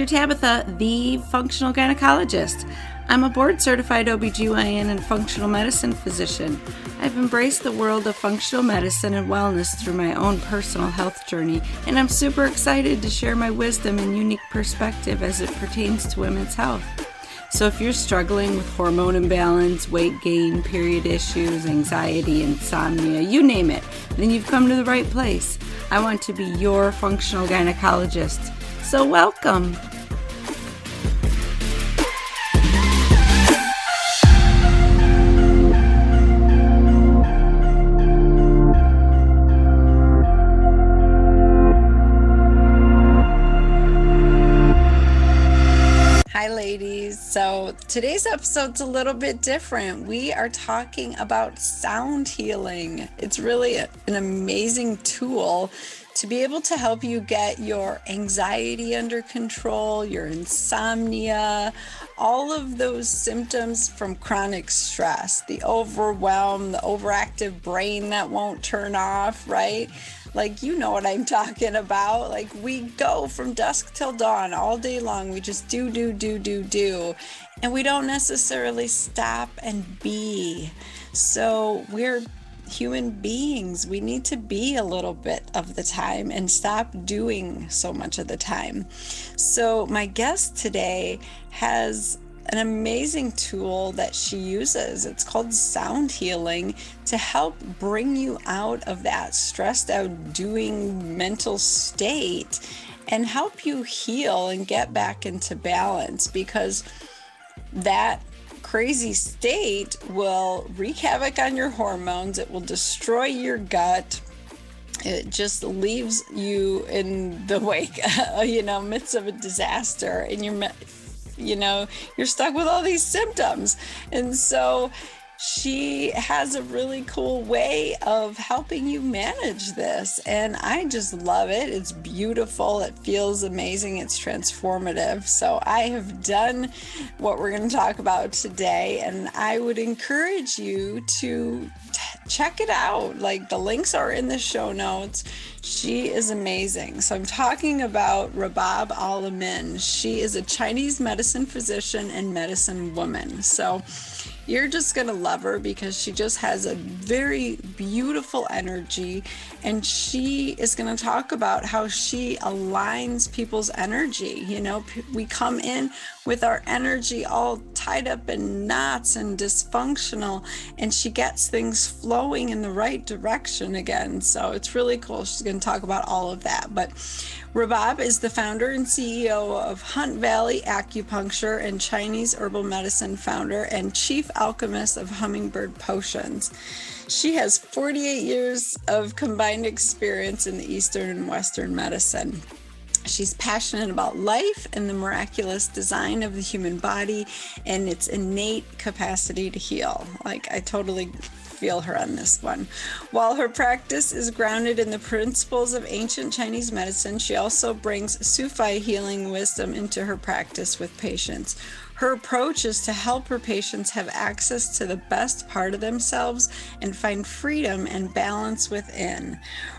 Tabatha, the functional gynecologist. I'm a board-certified OBGYN and functional medicine physician. I've embraced the world of functional medicine and wellness through my own personal health journey, and I'm super excited to share my wisdom and unique perspective as it pertains to women's health. So if you're struggling with hormone imbalance, weight gain, period issues, anxiety, insomnia, you name it, then you've come to the right place. I want to be your functional gynecologist. So welcome. Hi ladies, so today's episode's a little bit different. We are talking about sound healing. It's really an amazing tool to be able to help you get your anxiety under control, your insomnia, all of those symptoms from chronic stress, the overwhelm, the overactive brain that won't turn off, right? Like, you know what I'm talking about. Like, we go from dusk till dawn all day long. We just do. And we don't necessarily stop and be. So we're human beings. We need to be a little bit of the time and stop doing so much of the time. So my guest today has an amazing tool that she uses. It's called sound healing to help bring you out of that stressed out doing mental state and help you heal and get back into balance, because that crazy state will wreak havoc on your hormones. It will destroy your gut. It just leaves you in the wake, midst of a disaster, and you're stuck with all these symptoms. And so she has a really cool way of helping you manage this. And I just love it. It's beautiful. It feels amazing. It's transformative. So I have done what we're going to talk about today. And I would encourage you to check it out. Like, the links are in the show notes. She is amazing. So I'm talking about Rabab Al-Amin. She is a Chinese medicine physician and medicine woman. So you're just going to love her because she just has a very beautiful energy, and she is going to talk about how she aligns people's energy. We come in with our energy all tied up in knots and dysfunctional, and she gets things flowing in the right direction again. So it's really cool. She's going to talk about all of that. But Rabab is the founder and CEO of Hunt Valley Acupuncture and Chinese herbal medicine founder and chief alchemist of Hummingbird potions. She has 48 years of combined experience in the Eastern and Western medicine. She's passionate about life and the miraculous design of the human body and its innate capacity to heal. Like, I totally feel her on this one. While her practice is grounded in the principles of ancient Chinese medicine, she also brings Sufi healing wisdom into her practice with patients. Her approach is to help her patients have access to the best part of themselves and find freedom and balance within.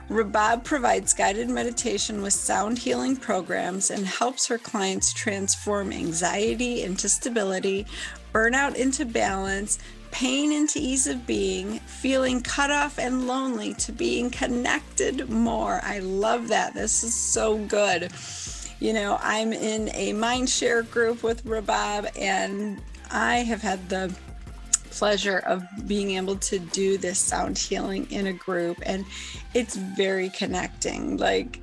Rabab provides guided meditation with sound healing programs and helps her clients transform anxiety into stability, burnout into balance, pain into ease of being, feeling cut off and lonely to being connected more. I love that. This is so good. I'm in a Mindshare group with Rabab, and I have had the pleasure of being able to do this sound healing in a group, and it's very connecting. Like,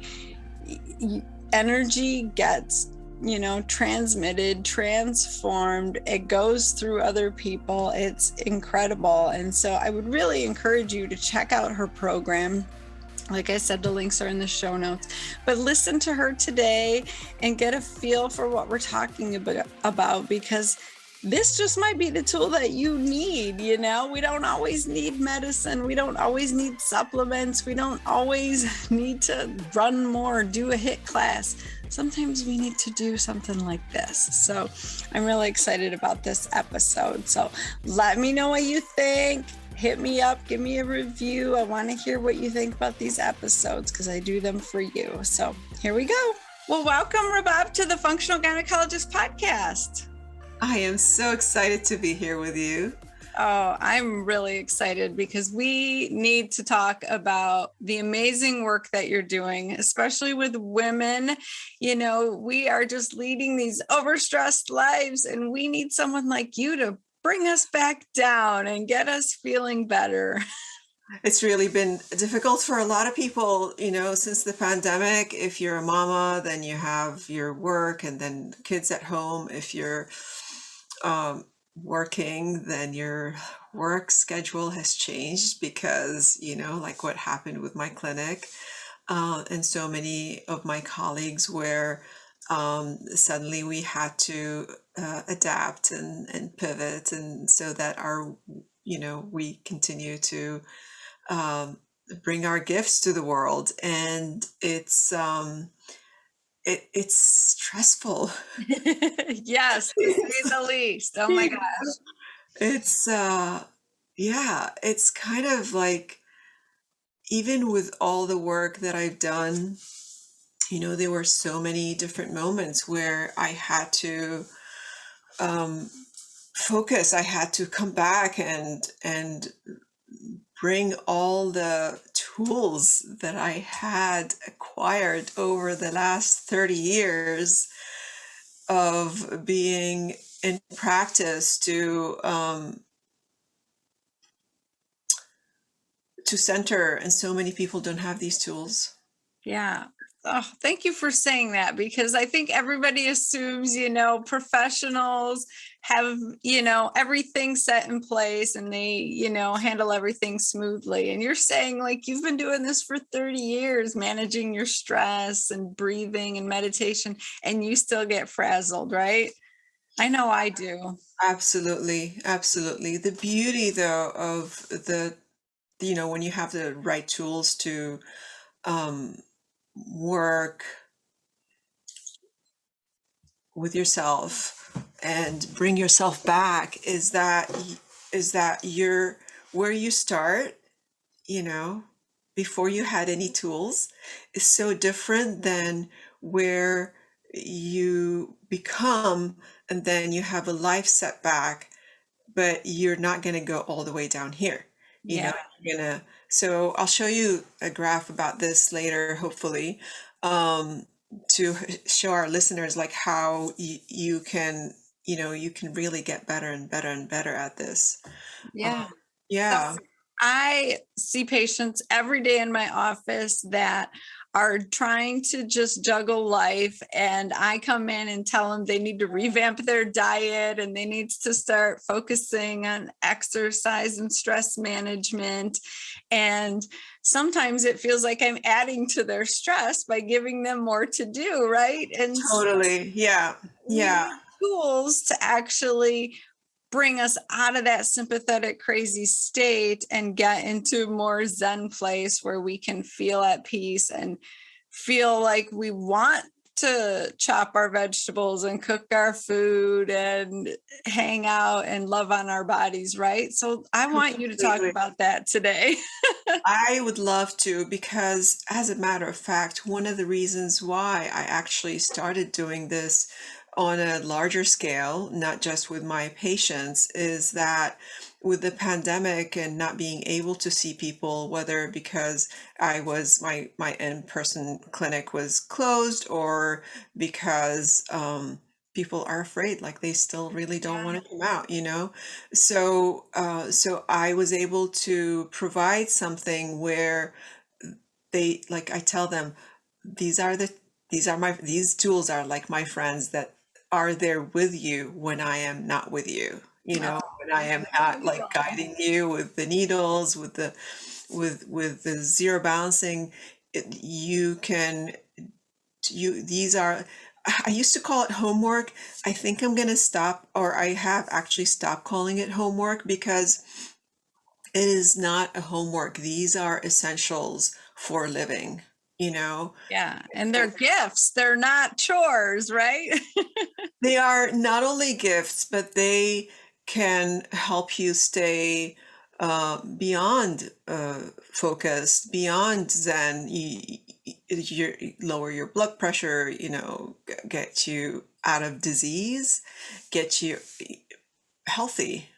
energy gets transmitted, transformed. It goes through other people. It's incredible. And so I would really encourage you to check out her program. Like I said, the links are in the show notes. But listen to her today and get a feel for what we're talking about, because this just might be the tool that you need. We don't always need medicine. We don't always need supplements. We don't always need to run more, do a HIIT class. Sometimes we need to do something like this. So I'm really excited about this episode. So let me know what you think. Hit me up, give me a review. I want to hear what you think about these episodes because I do them for you. So here we go. Well, welcome, Rabab, to the Functional Gynecologist podcast. I am so excited to be here with you. Oh, I'm really excited because we need to talk about the amazing work that you're doing, especially with women. You know, we are just leading these overstressed lives, and we need someone like you to bring us back down and get us feeling better. It's really been difficult for a lot of people, since the pandemic. If you're a mama, then you have your work and then kids at home. If you're working, then your work schedule has changed because, like what happened with my clinic. And so many of my colleagues where suddenly we had to adapt and pivot, and so that we continue to bring our gifts to the world, and it's stressful. Yes, to say the least. Oh my gosh. It's yeah, it's kind of like, even with all the work that I've done, there were so many different moments where I had to focus. I had to come back and bring all the tools that I had acquired over the last 30 years of being in practice to center. And so many people don't have these tools. Yeah. Oh, thank you for saying that, because I think everybody assumes, professionals have, everything set in place and they, handle everything smoothly. And you're saying, like, you've been doing this for 30 years, managing your stress and breathing and meditation, and you still get frazzled, right? I know I do. Absolutely. Absolutely. The beauty, though, of when you have the right tools to work with yourself and bring yourself back, is that you're where you start, before you had any tools, is so different than where you become, and then you have a life setback, but you're not going to go all the way down here. Yeah. You're gonna. So I'll show you a graph about this later, hopefully, to show our listeners like how you can, you can really get better and better and better at this. Yeah. Yeah. So I see patients every day in my office that are trying to just juggle life, and I come in and tell them they need to revamp their diet and they need to start focusing on exercise and stress management. And sometimes it feels like I'm adding to their stress by giving them more to do, right? And Totally. Yeah. we Yeah. need tools to actually bring us out of that sympathetic, crazy state and get into more Zen place where we can feel at peace and feel like we want to chop our vegetables and cook our food and hang out and love on our bodies, right? So I want you to talk Completely. about that today. I would love to, because as a matter of fact, one of the reasons why I actually started doing this on a larger scale, not just with my patients, is that with the pandemic and not being able to see people, whether because my in-person clinic was closed, or because people are afraid, like they still really don't want to come out, so I was able to provide something where they, like, I tell them, these tools are like my friends that are there with you when I am not with you, when I am not, like, guiding you with the needles, with the zero balancing. You can, these are, I used to call it homework. I think I'm going to stop, or I have actually stopped calling it homework, because it is not a homework. These are essentials for living, Yeah. And they're gifts. They're not chores, right? They are not only gifts, but they can help you stay beyond focused, beyond Zen. lower your blood pressure, get you out of disease, get you healthy.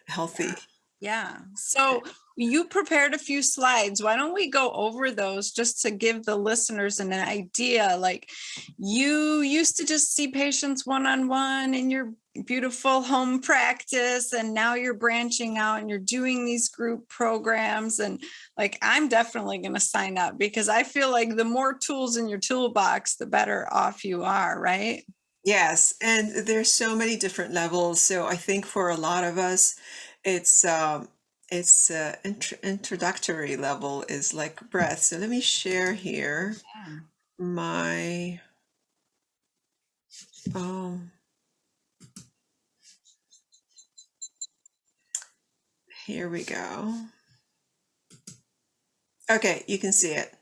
Yeah. So you prepared a few slides. Why don't we go over those just to give the listeners an idea? Like, you used to just see patients one-on-one in your beautiful home practice, and now you're branching out and you're doing these group programs. And like, I'm definitely going to sign up because I feel like the more tools in your toolbox, the better off you are, right? Yes, and there's so many different levels. So I think for a lot of us, it's introductory level is like breath. So let me share here Yeah. my um here we go. Okay, you can see it.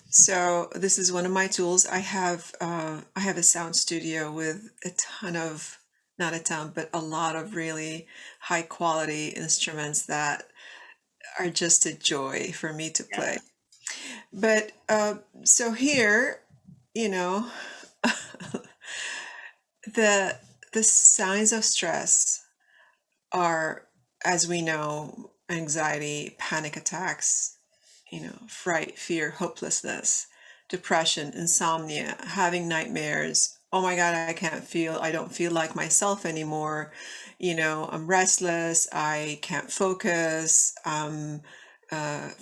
So this is one of my tools. I have a sound studio with a ton of, not a ton, but a lot of really high quality instruments that are just a joy for me to play. Yeah. But so here, you know, the the signs of stress are, as we know, anxiety, panic attacks, fright, fear, hopelessness, depression, insomnia, having nightmares. Oh my God, I don't feel like myself anymore. I'm restless. I can't focus.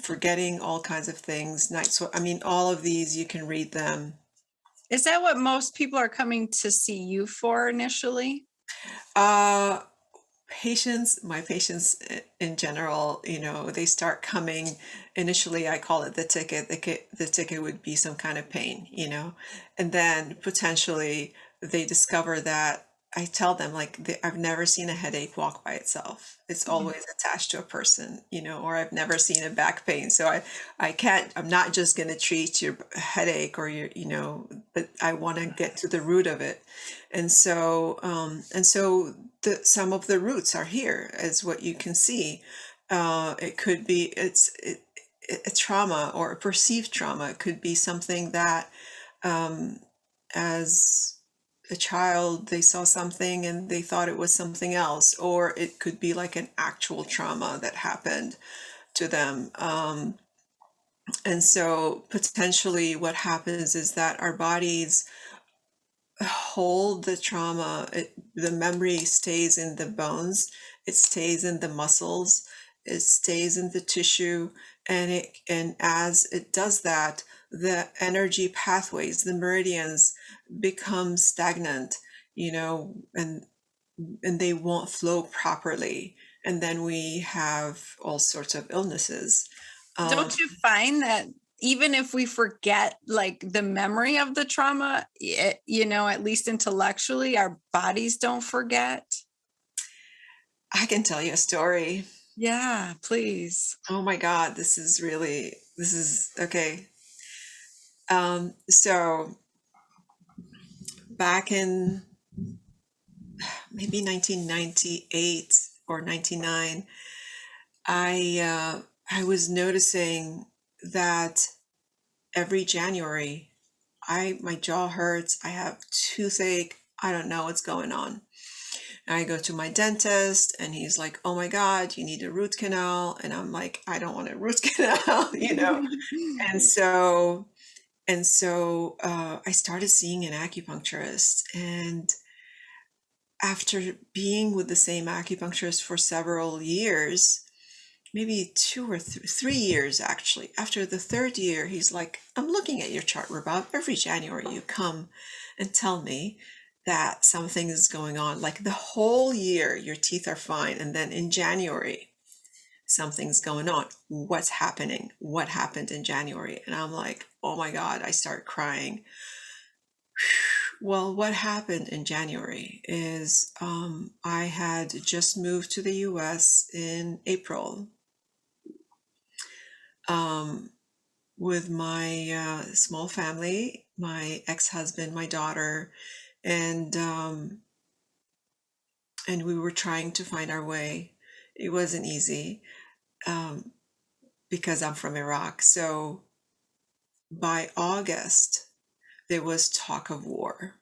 Forgetting all kinds of things. I mean, all of these, you can read them. Is that what most people are coming to see you for initially? Uh, my patients in general, they start coming. Initially, I call it the ticket. The ticket would be some kind of pain, and then potentially they discover that I tell them, like, I've never seen a headache walk by itself. It's always attached to a person, or I've never seen a back pain. So I can't, I'm not just going to treat your headache or but I want to get to the root of it. And so some of the roots are here, as what you can see. It could be a trauma or a perceived trauma. It could be something that, as a child, they saw something and they thought it was something else, or it could be like an actual trauma that happened to them. And so potentially what happens is that our bodies hold the trauma. The memory stays in the bones, it stays in the muscles, it stays in the tissue, and as it does that, the energy pathways, the meridians, become stagnant, and they won't flow properly, and then we have all sorts of illnesses. Don't you find that even if we forget like the memory of the trauma, at least intellectually, our bodies don't forget? I can tell you a story. Yeah, please. Oh my God, this is okay. So back in maybe 1998 or 99, I was noticing that every January, my jaw hurts. I have toothache. I don't know what's going on. And I go to my dentist, and he's like, "Oh my God, you need a root canal." And I'm like, "I don't want a root canal." And so I started seeing an acupuncturist, and after being with the same acupuncturist for several years, maybe 2 or 3 years actually, after the third year, he's like, "I'm looking at your chart, Rabab. Every January you come and tell me that something is going on. Like the whole year, your teeth are fine. And then in January, something's going on. What's happening? What happened in January?" And I'm like, "Oh my God," I start crying. Well, what happened in January is, I had just moved to the US in April, um, with my small family, my ex-husband, my daughter, and we were trying to find our way. It wasn't easy, um, because I'm from Iraq. So by August, there was talk of war.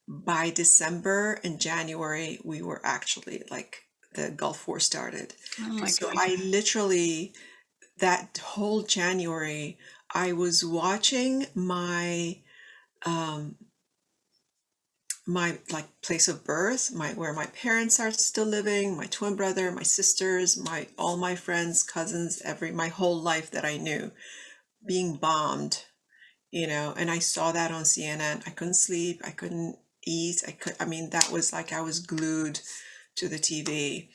By December and January, we were actually like the Gulf War started. Oh And my so goodness. I literally, that whole January, I was watching um, my like place of birth, where my parents are still living, my twin brother, my sisters, all my friends, cousins, my whole life that I knew being bombed, and I saw that on CNN. I couldn't sleep, I couldn't eat, I mean, that was like I was glued to the TV.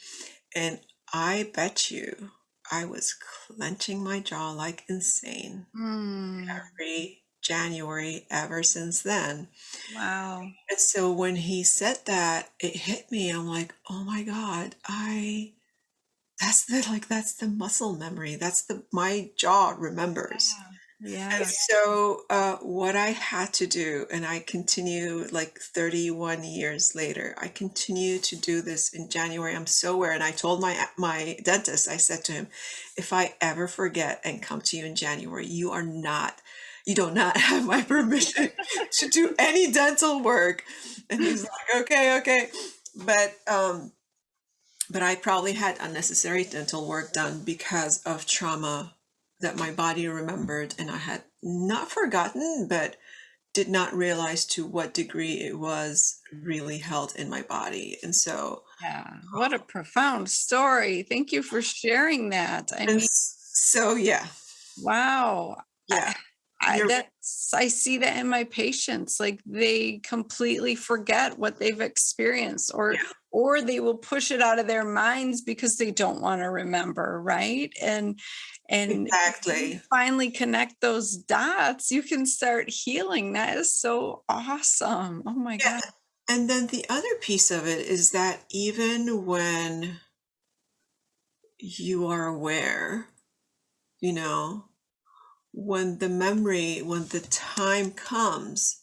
And I bet you I was clenching my jaw like insane Mm, every January ever since then. wow. And so when he said that, it hit me. I'm like, oh my God, that's the muscle memory. My jaw remembers. Yeah. And Yeah. so what I had to do, and I continue like 31 years later, I continue to do this in January. I'm so aware. And I told my dentist, I said to him, if I ever forget and come to you in January, you do not have my permission to do any dental work. And he's like, okay, okay. But um, but I probably had unnecessary dental work done because of trauma that my body remembered, and I had not forgotten, but did not realize to what degree it was really held in my body. And so, Yeah. What a profound story. Thank you for sharing that. I mean, yeah, wow. yeah, I you're that's I see that in my patients. Like they completely forget what they've experienced, yeah, or they will push it out of their minds because they don't want to remember, right? And you exactly. finally connect those dots, you can start healing. That is so awesome. Oh my God. Yeah. And then the other piece of it is that even when you are aware, you know, when the time comes,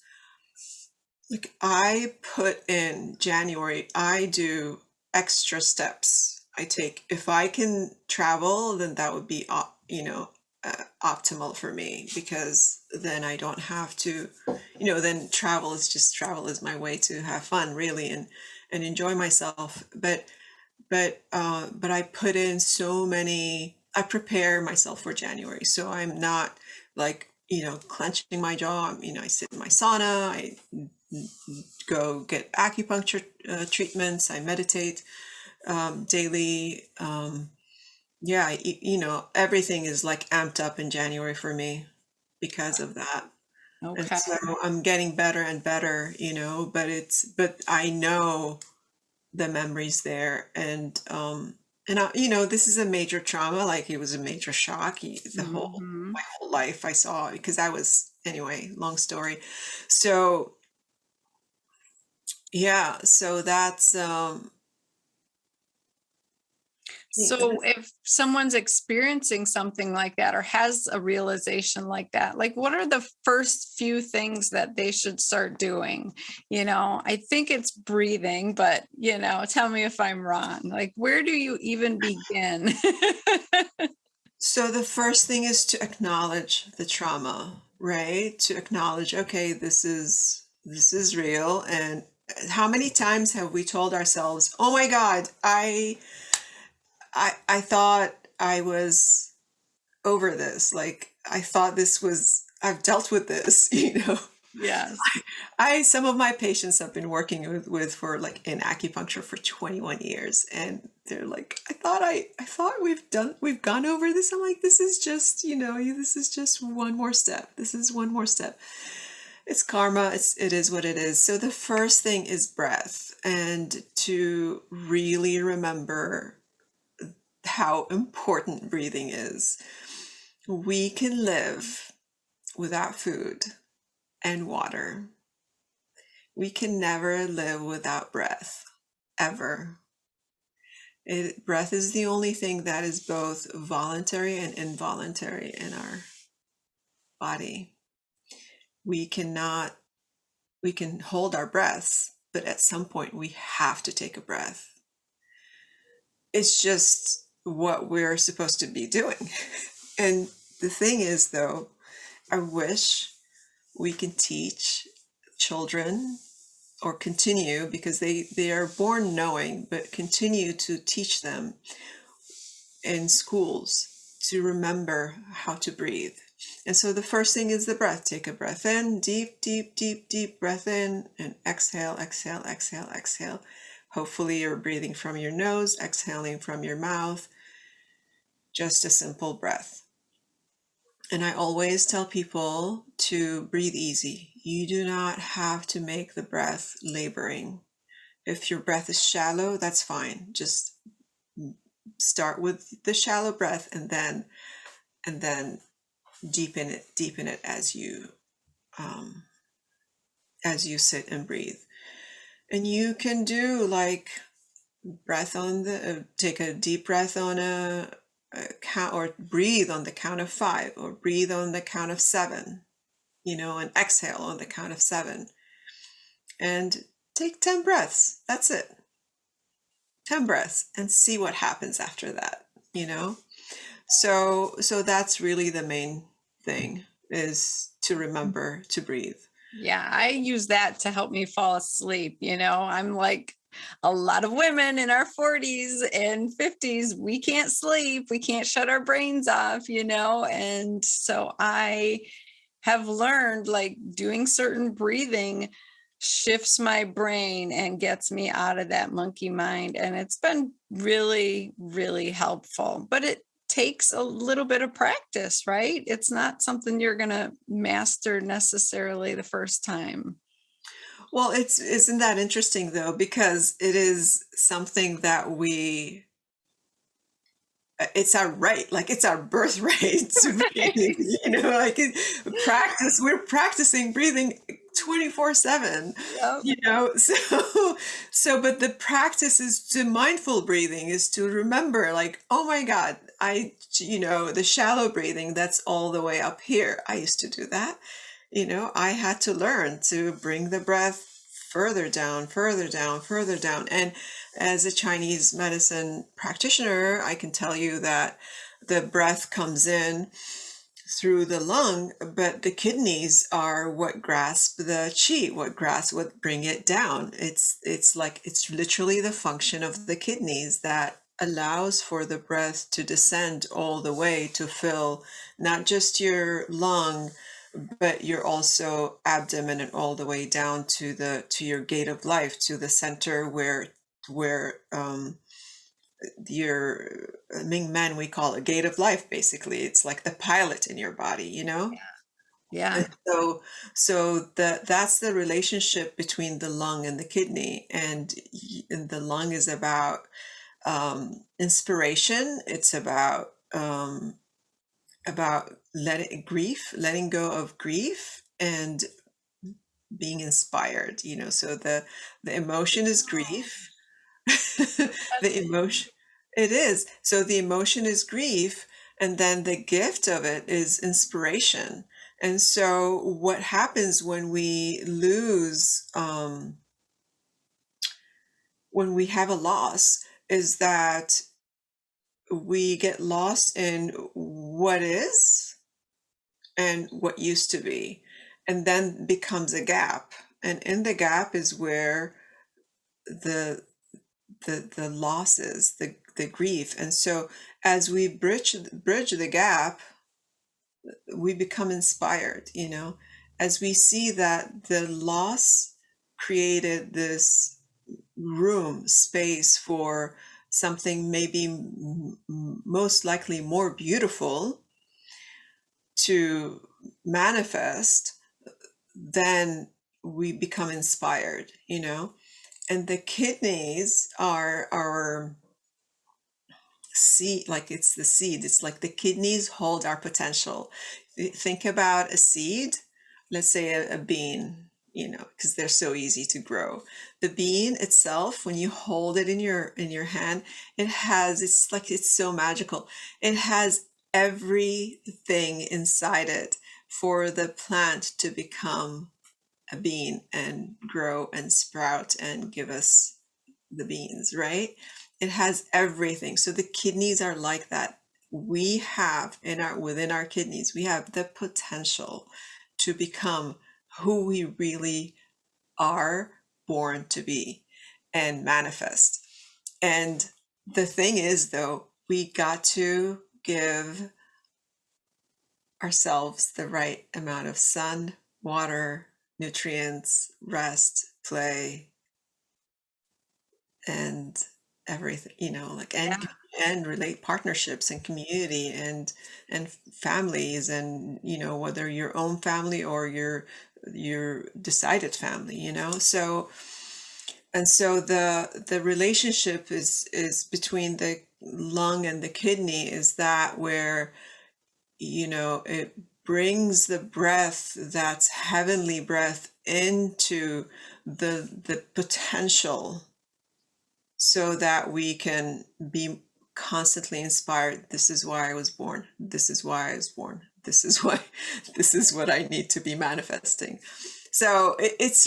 like I put in January, I do extra steps. If I can travel, then that would be, optimal for me, because then I don't have to, then travel is my way to have fun really, and enjoy myself. But I put in so many, I prepare myself for January. So I'm not like, clenching my jaw. I sit in my sauna, I go get acupuncture treatments, I meditate daily. Yeah, everything is like amped up in January for me because of that. And Okay. so I'm getting better and better, but I know the memories there. And this is a major trauma, like it was a major shock. Hmm. My whole life I saw, because I was, anyway, long story. So yeah, so that's So if someone's experiencing something like that or has a realization like that, like what are the first few things that they should start doing? I think it's breathing, but tell me if I'm wrong. Like where do you even begin? so the first thing is to acknowledge the trauma, right? To acknowledge, okay, this is real. And how many times have we told ourselves, oh my God, I thought I was over this. Like I thought I've dealt with this, Yes. Some of my patients have been working with for like in acupuncture for 21 years, and they're like, I thought we've gone over this. I'm like, this is just, this is just one more step. This is one more step. It's karma. It is what it is. So the first thing is breath, and to really remember how important breathing is. We can live without food and water. We can never live without breath, ever. Breath is the only thing that is both voluntary and involuntary in our body. We cannot, we can hold our breaths, but at some point we have to take a breath. It's just what we're supposed to be doing. And the thing is, though, I wish we can teach children, or continue, because they are born knowing, but continue to teach them in schools to remember how to breathe. And so the first thing is the breath. Take a breath in, deep, deep, deep, deep breath in, and exhale, exhale, exhale, exhale. Hopefully you're breathing from your nose, exhaling from your mouth. Just a simple breath. And I always tell people to breathe easy. You do not have to make the breath laboring. If your breath is shallow, that's fine. Just start with the shallow breath, and then deepen it as you sit and breathe. And you can do like breath on the take a deep breath on a count, or breathe on the count of 5, or breathe on the count of 7, and exhale on the count of 7, and take 10 breaths. That's it. 10 breaths, and see what happens after that. So that's really the main thing, is to remember to breathe. Yeah, I use that to help me fall asleep. I'm like a lot of women in our 40s and 50s, we can't sleep, we can't shut our brains off, and so I have learned, like, doing certain breathing shifts my brain and gets me out of that monkey mind. And it's been really, really helpful. But it takes a little bit of practice, right? It's not something you're going to master necessarily the first time. Well, isn't that interesting though? Because it is something that it's our right, like it's our birthright to breathe, like we're practicing breathing 24/7, Yep. so but the practice is to mindful breathing, is to remember, like, oh my God, the shallow breathing, that's all the way up here. I used to do that. I had to learn to bring the breath further down, further down, further down. And as a Chinese medicine practitioner, I can tell you that the breath comes in through the lung, but the kidneys are what grasp the qi, what bring it down. It's literally the function of the kidneys that allows for the breath to descend all the way to fill not just your lung, but you're also abdomen, and all the way down to your gate of life, to the center where your Ming Men, we call it gate of life. Basically, it's like the pilot in your body. Yeah. And that's the relationship between the lung and the kidney. And the lung is about inspiration. It's about letting go of grief, and being inspired. So the emotion is grief. The emotion, it is. So the emotion is grief, and then the gift of it is inspiration. And so what happens when we lose, when we have a loss, is that we get lost in what is and what used to be, and then becomes a gap. And in the gap is where the the losses, the grief. And so as we bridge the gap, we become inspired, as we see that the loss created this space for something maybe most likely more beautiful to manifest. Then we become inspired, and the kidneys are our seed. Like, it's the seed. It's like the kidneys hold our potential. Think about a seed, let's say a bean, because they're so easy to grow. The bean itself, when you hold it in your hand, it's so magical. It has everything inside it for the plant to become a bean and grow and sprout and give us the beans, right? It has everything. So the kidneys are like that. we have within our kidneys, we have the potential to become who we really are born to be and manifest. And the thing is, though, we got to give ourselves the right amount of sun, water, nutrients, rest, play, and everything, like, and relate partnerships and community and families, and whether your own family or your decided family, so the relationship is between the lung and the kidney, is that where it brings the breath, that's heavenly breath, into the potential, so that we can be constantly inspired. This is why I was born. This is why I was born. This is why, this is what I need to be manifesting. So it's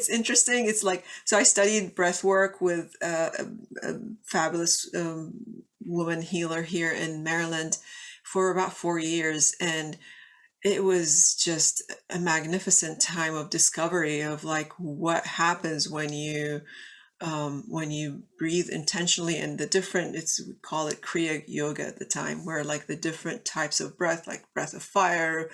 interesting. It's like, so I studied breath work with a fabulous woman healer here in Maryland for about 4 years. And it was just a magnificent time of discovery of like what happens when you breathe intentionally, and the different, we call it Kriya yoga at the time, where like the different types of breath, like breath of fire,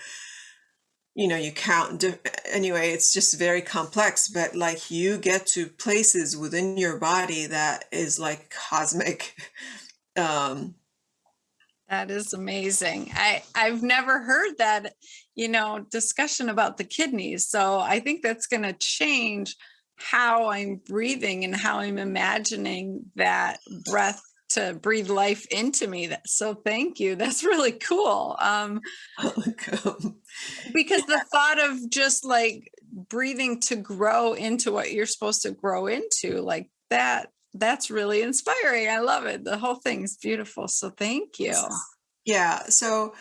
you count. Anyway, it's just very complex, but like you get to places within your body that is like cosmic. That is amazing. I've never heard that, discussion about the kidneys. So I think that's going to change how I'm breathing and how I'm imagining that breath to breathe life into me. So thank you. That's really cool. Because the thought of just like breathing to grow into what you're supposed to grow into, like that's really inspiring. I love it. The whole thing is beautiful. So thank you. Yeah. So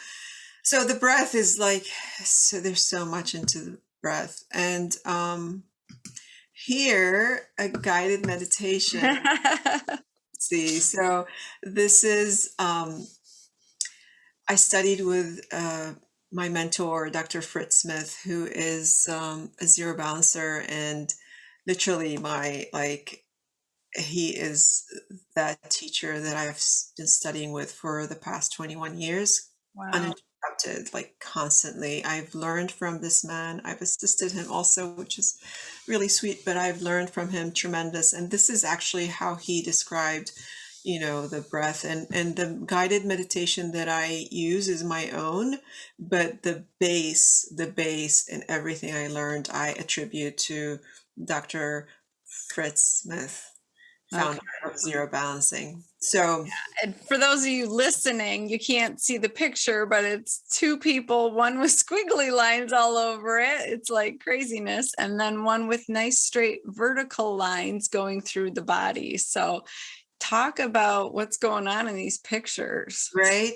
the breath is like, so there's so much into the breath. And here, a guided meditation. See, so this is, I studied with my mentor, Dr. Fritz Smith, who is a zero balancer, and literally he is that teacher that I've been studying with for the past 21 years. Wow. Uninterrupted, like constantly. I've learned from this man. I've assisted him also, which is really sweet, but I've learned from him tremendous. And this is actually how he described, the breath, and the guided meditation that I use is my own, but the base and everything I learned, I attribute to Dr. Fritz Smith, founder of Zero Balancing. So, and for those of you listening, you can't see the picture, but it's two people, one with squiggly lines all over it. It's like craziness. And then one with nice straight vertical lines going through the body. So talk about what's going on in these pictures. Right.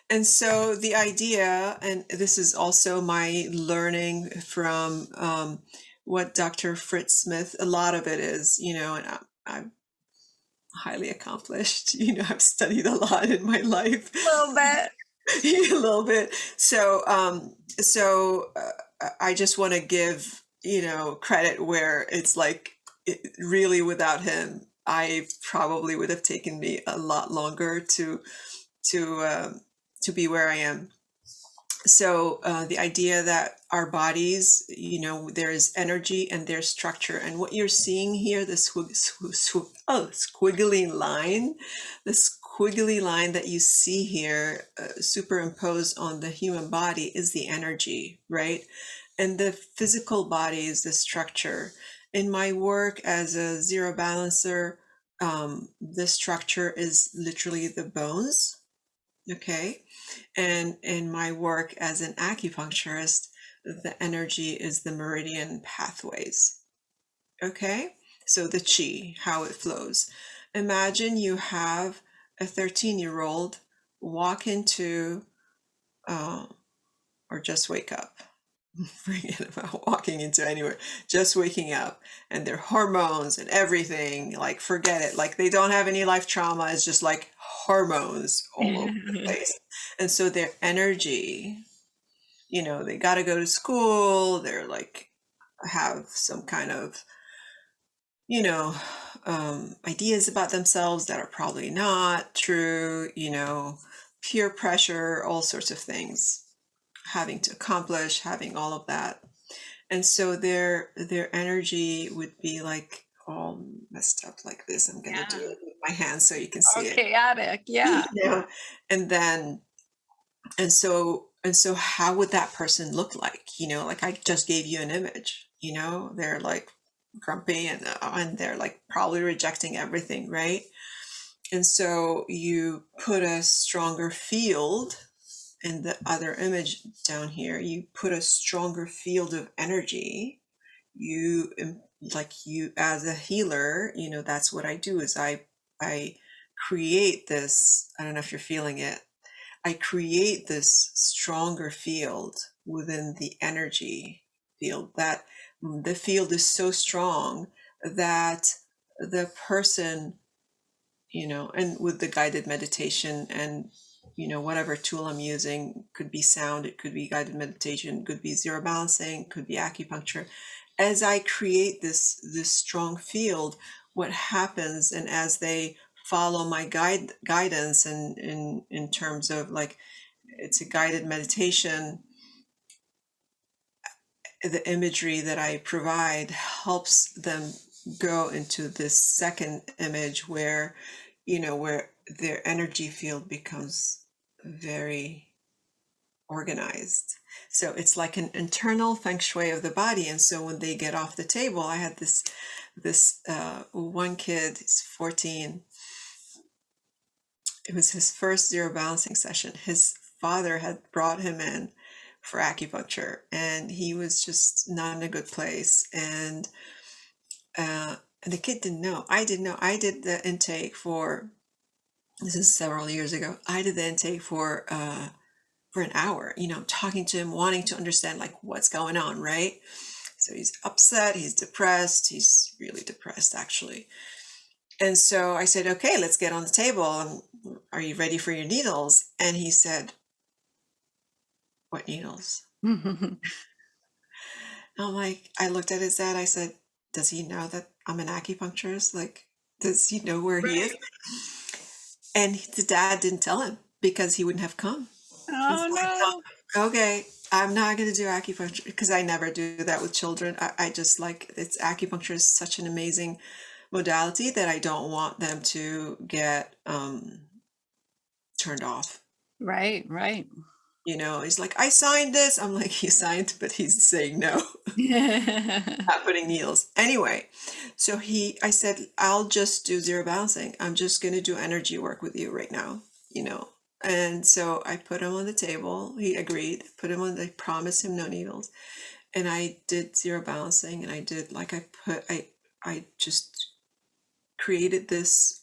And so the idea, and this is also my learning from what Dr. Fritz Smith, a lot of it is, and I'm highly accomplished. I've studied a lot in my life. A little bit. A little bit. So, I just want to give, credit where it's like, really without him, I probably would have taken me a lot longer to be where I am. So the idea that our bodies, there's energy and there's structure, and what you're seeing here, the squiggly line, the squiggly line that you see here, superimposed on the human body, is the energy, right? And the physical body is the structure. In my work as a zero balancer, the structure is literally the bones. Okay. And in my work as an acupuncturist, the energy is the meridian pathways. Okay. So the chi, how it flows. Imagine you have a 13-year-old walk into, or just wake up. forget about walking into anywhere, just waking up, and their hormones and everything, like forget it. Like they don't have any life trauma. It's just like hormones all over the place. And so their energy, they got to go to school. They're like, have some kind of, you know, ideas about themselves that are probably not true, peer pressure, all sorts of things, having to accomplish, having all of that. And so their energy would be like all messed up like this. I'm gonna do Yeah. it with my hands so you can see Oh, it. chaotic. Yeah. Yeah. And then and so how would that person look like? Like I just gave you an image, they're like grumpy and they're like probably rejecting everything, right? And so you put a stronger field in the other image down here, you put a stronger field of energy. You like you as a healer, that's what I do is I create this, I don't know if you're feeling it, I create this stronger field within the energy field, that the field is so strong that the person, and with the guided meditation and, whatever tool I'm using, could be sound, it could be guided meditation, could be zero balancing, could be acupuncture. As I create this strong field, what happens, and as they follow my guidance, and in terms of like, it's a guided meditation, the imagery that I provide helps them go into this second image where their energy field becomes very organized. So it's like an internal feng shui of the body. And so when they get off the table, I had this one kid, he's 14. It was his first zero balancing session. His father had brought him in for acupuncture, and he was just not in a good place. And the kid didn't know. I didn't know. I did the intake for, this is several years ago. I did the intake for an hour. Talking to him, wanting to understand like what's going on, right? So he's upset. He's depressed. He's really depressed, actually. And so I said, okay, let's get on the table. Are you ready for your needles? And he said, what needles? I'm like, I looked at his dad. I said, does he know that I'm an acupuncturist? Like, does he know where he is? Right. And the dad didn't tell him because he wouldn't have come. It's Oh like, no. okay, I'm not going to do acupuncture because I never do that with children. I just like, acupuncture is such an amazing modality that I don't want them to get turned off. Right, right. He's like, I signed this. I'm like, he signed, but he's saying no, not putting needles. Anyway, so I said, I'll just do zero balancing. I'm just going to do energy work with you right now, And so I put him on the table. He agreed, I promised him no needles. And I did zero balancing, and I did like, I just created this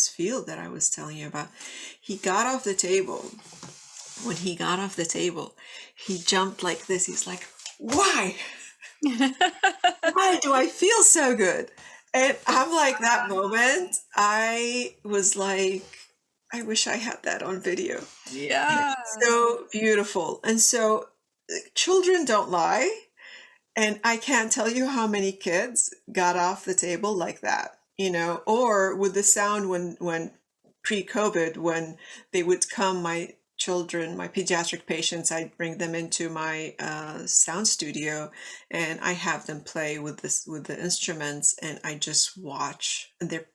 field that I was telling you about. He got off the table. When he got off the table, he jumped like this. He's like, why? Why do I feel so good? And I'm like, that moment, I was like, I wish I had that on video. Yeah. It's so beautiful. And so children don't lie. And I can't tell you how many kids got off the table like that, or with the sound when pre-COVID, when they would come, my children, my pediatric patients, I'd bring them into my sound studio, and I have them play with the instruments, and I just watch, and their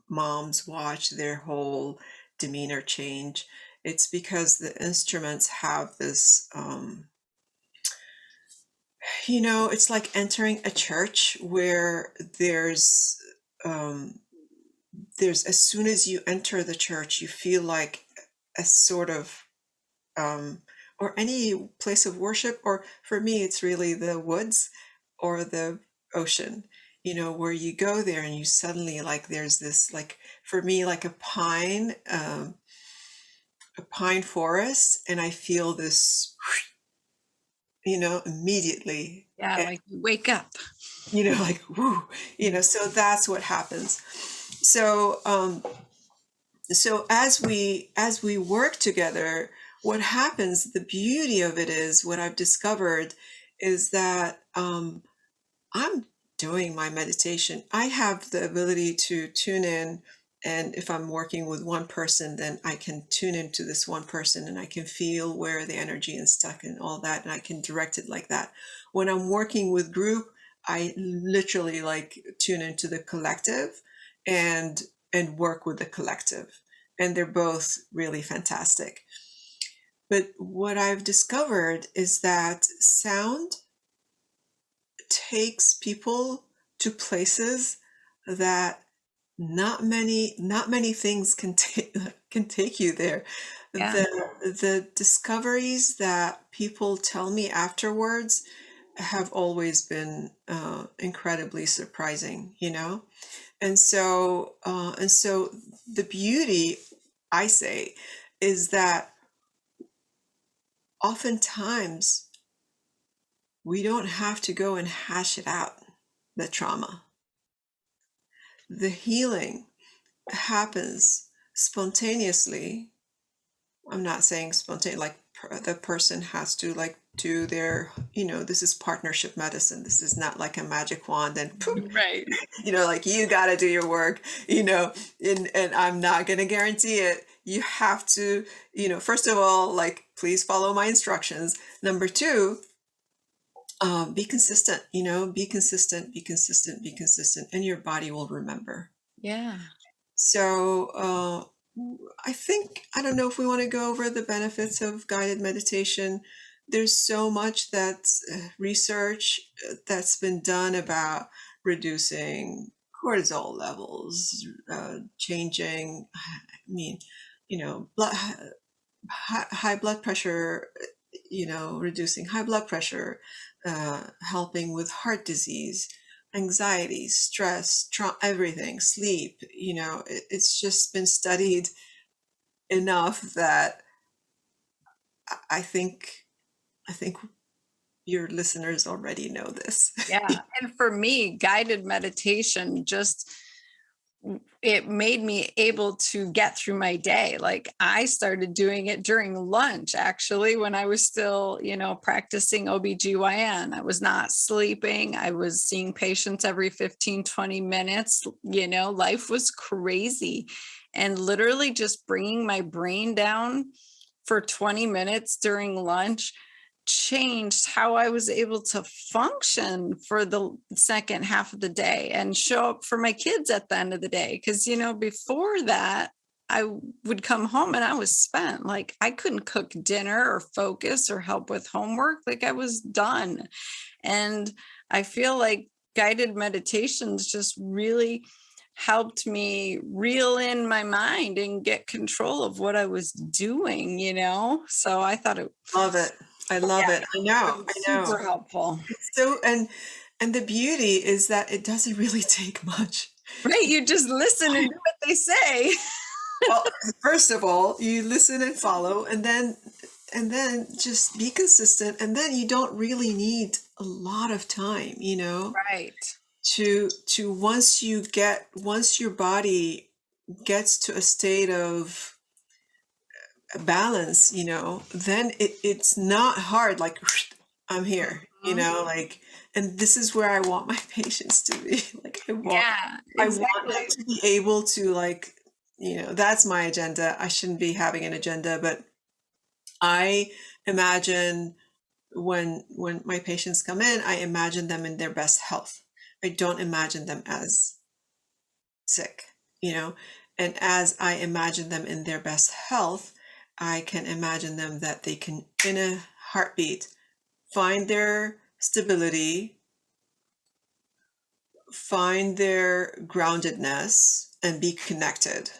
moms watch their whole demeanor change. It's because the instruments have this it's like entering a church where um, there's, as soon as you enter the church, you feel like a sort of, or any place of worship, or for me, it's really the woods or the ocean, where you go there and you suddenly, like, there's this, like, for me, like a pine forest, and I feel this immediately. Yeah, like you wake up. Like, whoo, so that's what happens. So, so as we work together, what happens, the beauty of it is, what I've discovered is that, I'm doing my meditation. I have the ability to tune in. And if I'm working with one person, then I can tune into this one person and I can feel where the energy is stuck and all that. And I can direct it like that. When I'm working with group, I literally like tune into the collective and work with the collective. And they're both really fantastic. But what I've discovered is that sound takes people to places that not many things can take you there. Yeah. The discoveries that people tell me afterwards have always been incredibly surprising, and so the beauty, I say, is that oftentimes we don't have to go and hash it out, the trauma. The healing happens spontaneously. I'm not saying spontaneous, like the person has to like do their, this is partnership medicine. This is not like a magic wand and poof, Right. like you got to do your work, and I'm not going to guarantee it. You have to, first of all, like, please follow my instructions. Number two, be consistent, be consistent, and your body will remember. Yeah. So, I don't know if we want to go over the benefits of guided meditation. There's so much that's research that's been done about reducing cortisol levels, changing, I mean, high blood pressure, reducing high blood pressure, helping with heart disease, anxiety, stress, everything, sleep. It's just been studied enough that I think I think your listeners already know this. Yeah. And for me, guided meditation just it made me able to get through my day. Like I started doing it during lunch, actually, when I was still, practicing OBGYN. I was not sleeping. I was seeing patients every 15, 20 minutes. Life was crazy. And literally just bringing my brain down for 20 minutes during lunch changed how I was able to function for the second half of the day and show up for my kids at the end of the day. Because, before that, I would come home and I was spent. Like I couldn't cook dinner or focus or help with homework. Like I was done. And I feel like guided meditations just really helped me reel in my mind and get control of what I was doing, So I thought it Love it. I love it. I know. was I know. super helpful. So, and the beauty is that it doesn't really take much. Right. You just listen and do what they say. Well, first of all, you listen and follow, and then just be consistent, and then you don't really need a lot of time, Right. to once your body gets to a state of balance, then it's not hard, like, I'm here, Mhm. like, and this is where I want my patients to be. Like, Yeah, I want them exactly. to be able to, like, that's my agenda. I shouldn't be having an agenda, but I imagine, when my patients come in, I imagine them in their best health. I don't imagine them as sick, and as I imagine them in their best health, I can imagine them that they can, in a heartbeat, find their stability, find their groundedness, and be connected.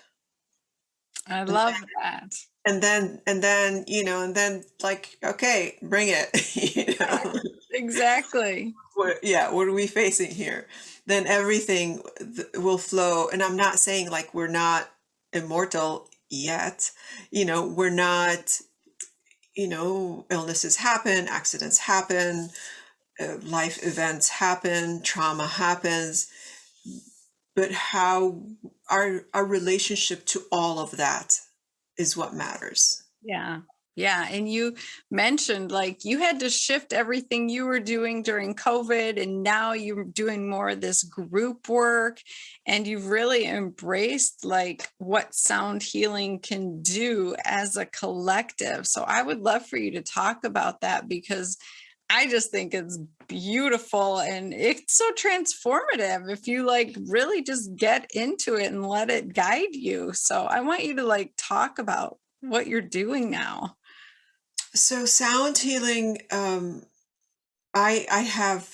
I love that. And then like, okay, bring it. Yeah, exactly. What are we facing here? Then everything will flow. And I'm not saying like we're not immortal yet. We're not, illnesses happen, accidents happen, life events happen, trauma happens, but how our relationship to all of that is what matters. Yeah. Yeah. And you mentioned like you had to shift everything you were doing during COVID, and now you're doing more of this group work, and you've really embraced like what sound healing can do as a collective. So I would love for you to talk about that, because I just think it's beautiful and it's so transformative if you like really just get into it and let it guide you. So I want you to like talk about what you're doing now. So sound healing, I have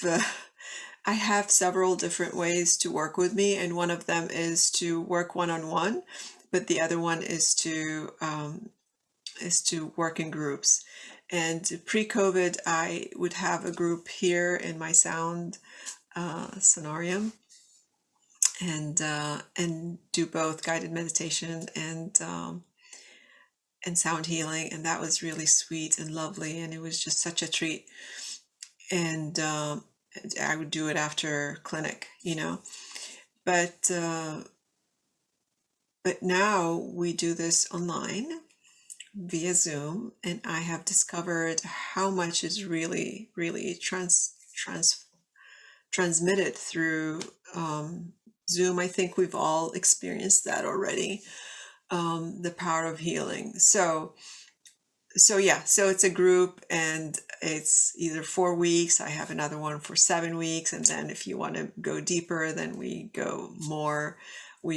I have several different ways to work with me, and one of them is to work one on one, but the other one is to work in groups. And pre-COVID, I would have a group here in my sound sonarium, and do both guided meditation and sound healing, and that was really sweet and lovely, and it was just such a treat. And I would do it after clinic, but now we do this online via Zoom, and I have discovered how much is really, really transmitted through Zoom. I think we've all experienced that already, the power of healing. So yeah, so it's a group, and it's either 4 weeks. I have another one for 7 weeks, and then if you want to go deeper, then we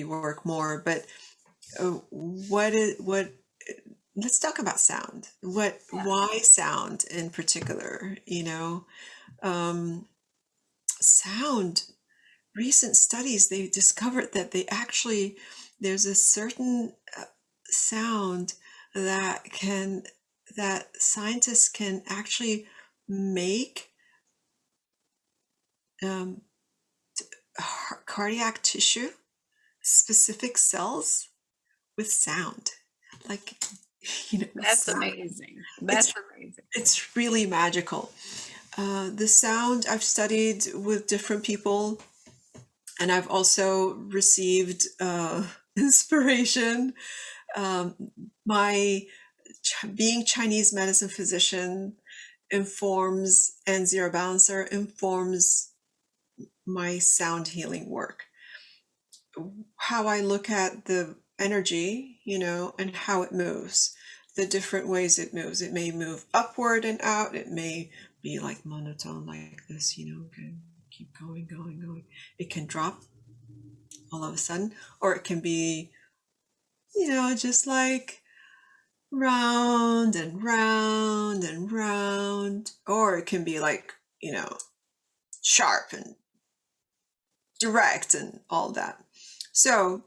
work more. But what let's talk about sound. Why sound in particular? Sound, recent studies, they discovered that there's a certain sound that scientists can actually make cardiac tissue, specific cells, with sound. Like, That's amazing. That's amazing. It's really magical. The sound I've studied with different people, and I've also received inspiration. My being Chinese medicine physician informs, and zero balancer informs my sound healing work. How I look at the energy, and how it moves, the different ways it moves. It may move upward and out. It may be like monotone like this, okay, keep going, going, going. It can drop all of a sudden, or it can be, just like round and round and round, or it can be like, sharp and direct and all that. So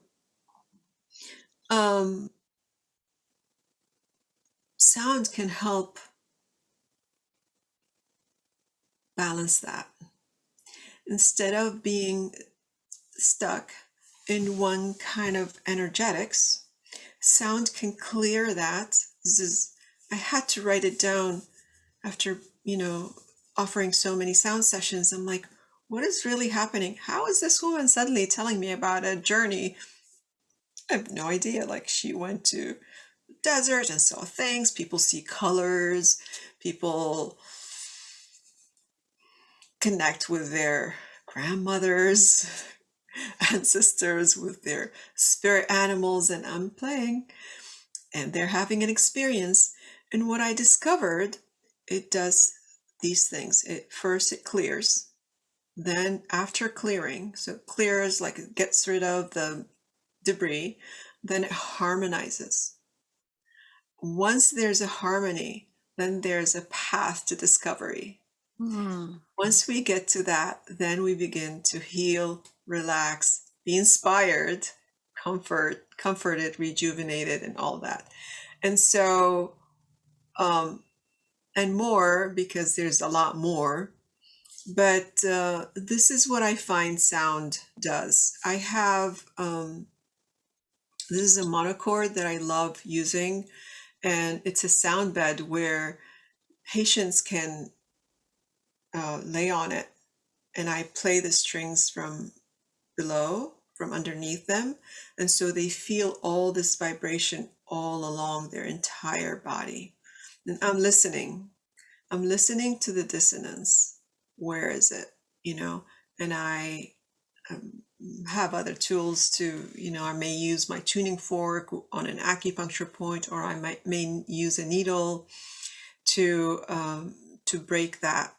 sound can help balance that. Instead of being stuck in one kind of energetics, sound can clear that. I had to write it down after, offering so many sound sessions. I'm like, what is really happening? How is this woman suddenly telling me about a journey? I have no idea. Like, she went to the desert and saw things. People see colors. People connect with their grandmothers, ancestors, with their spirit animals, and I'm playing, and they're having an experience. And what I discovered, it does these things. First it clears. Then after clearing, so it clears, like it gets rid of the debris, then it harmonizes. Once there's a harmony, then there's a path to discovery. Once we get to that, then we begin to heal, relax, be inspired, comforted, rejuvenated, and all that. And so, and more, because there's a lot more. But this is what I find sound does. I have, this is a monochord that I love using, And it's a sound bed where patients can lay on it, and I play the strings from below, from underneath them. And so they feel all this vibration all along their entire body. And I'm listening to the dissonance. Where is it? And I have other tools to, I may use my tuning fork on an acupuncture point, or I may use a needle to break that,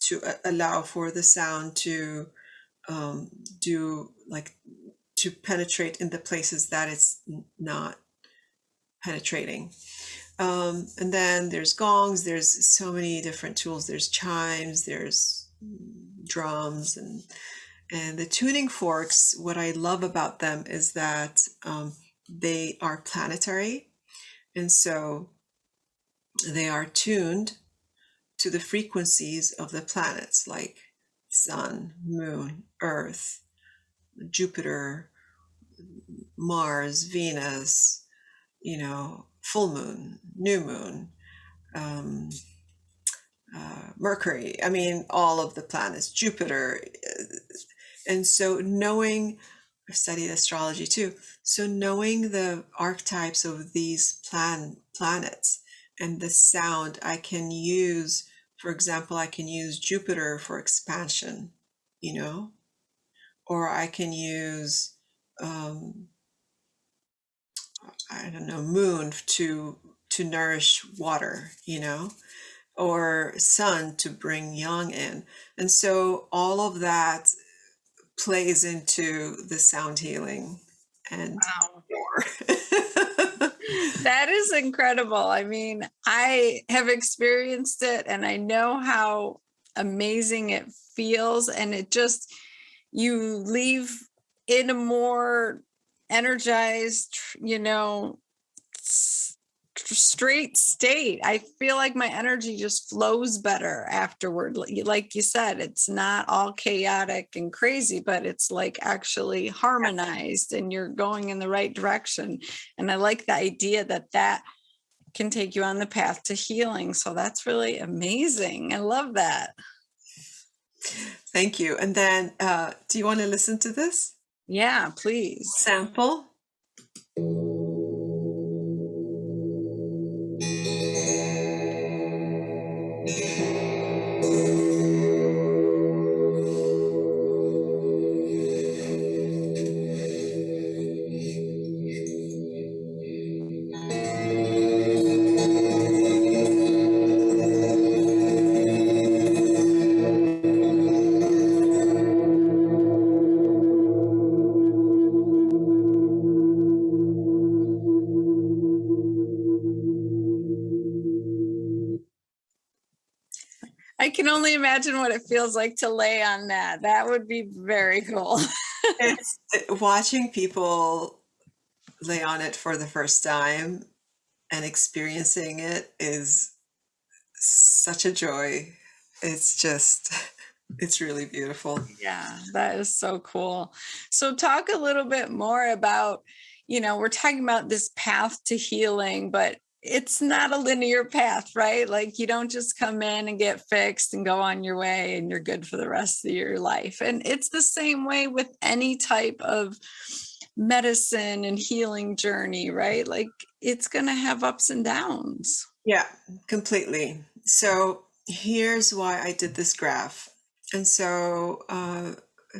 to allow for the sound to do like to penetrate in the places that it's not penetrating. And then there's gongs, there's so many different tools, there's chimes, there's drums, and the tuning forks. What I love about them is that they are planetary, and so they are tuned to the frequencies of the planets, like sun, moon, earth, Jupiter, Mars, Venus, full moon, new moon, um, Mercury. I mean, all of the planets, Jupiter. And so I've studied astrology too. So knowing the archetypes of these planets and the sound I can use, for example, I can use Jupiter for expansion, or I can use, I don't know, moon to nourish water, or sun to bring yang in. And so all of that plays into the sound healing and Wow. more. That is incredible. I mean, I have experienced it and I know how amazing it feels. And it just, you leave in a more energized, straight state. I feel like my energy just flows better afterward. Like you said, it's not all chaotic and crazy, but it's like actually harmonized and you're going in the right direction. And I like the idea that can take you on the path to healing. So that's really amazing. I love that. Thank you. And then, do you want to listen to this Yeah, please. sample? I can only imagine what it feels like to lay on that. That would be very cool. It's watching people lay on it for the first time and experiencing it is such a joy. It's really beautiful. Yeah, that is so cool. So talk a little bit more about, we're talking about this path to healing, but it's not a linear path, right? Like you don't just come in and get fixed and go on your way and you're good for the rest of your life. And it's the same way with any type of medicine and healing journey, right? Like it's going to have ups and downs. Yeah, completely. So here's why I did this graph. And so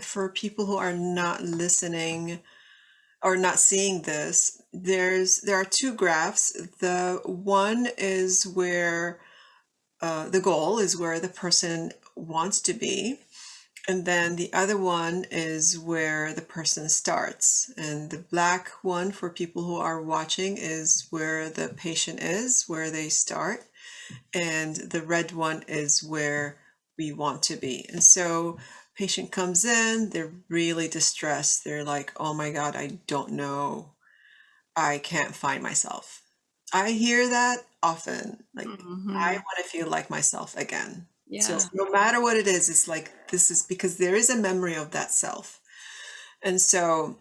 for people who are not listening or not seeing this, there are two graphs. The one is where the goal is where the person wants to be. And then the other one is where the person starts. And the black one for people who are watching is where the patient is, where they start. And the red one is where we want to be. And so patient comes in, they're really distressed. They're like, oh my God, I don't know. I can't find myself. I hear that often. Like, I want to feel like myself again. Yeah. So no matter what it is, it's like, this is because there is a memory of that self. And so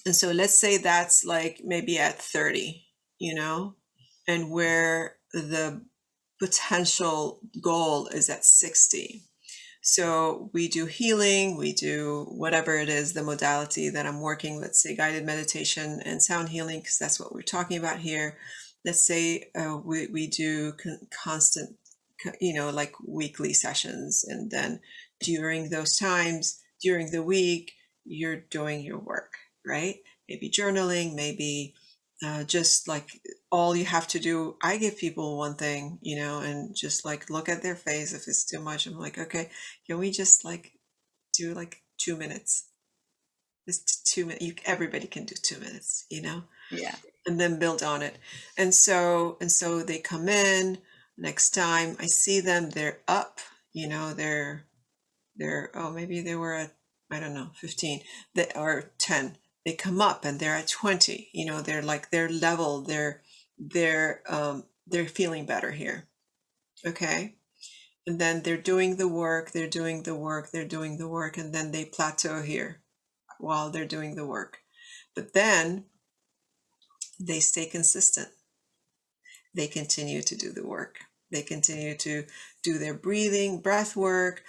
let's say that's like maybe at 30, and where the potential goal is at 60. So we do healing, we do whatever it is, the modality that I'm working, let's say guided meditation and sound healing, because that's what we're talking about here. Let's say we do constant, like weekly sessions. And then during those times, during the week, you're doing your work, right? Maybe journaling, maybe just like all you have to do. I give people one thing, and just like look at their face. If it's too much, I'm like, okay, can we just like do like 2 minutes? Just 2 minutes. Everybody can do 2 minutes, Yeah. and then build on it. And so they come in. Next time I see them, they're up. They're oh, maybe they were at, I don't know, 15, or 10. They come up and they're at 20. They're like their level. They're feeling better here. Okay. And then they're doing the work, they're doing the work, they're doing the work, and then they plateau here while they're doing the work. But then they stay consistent. They continue to do the work. They continue to do their breath work,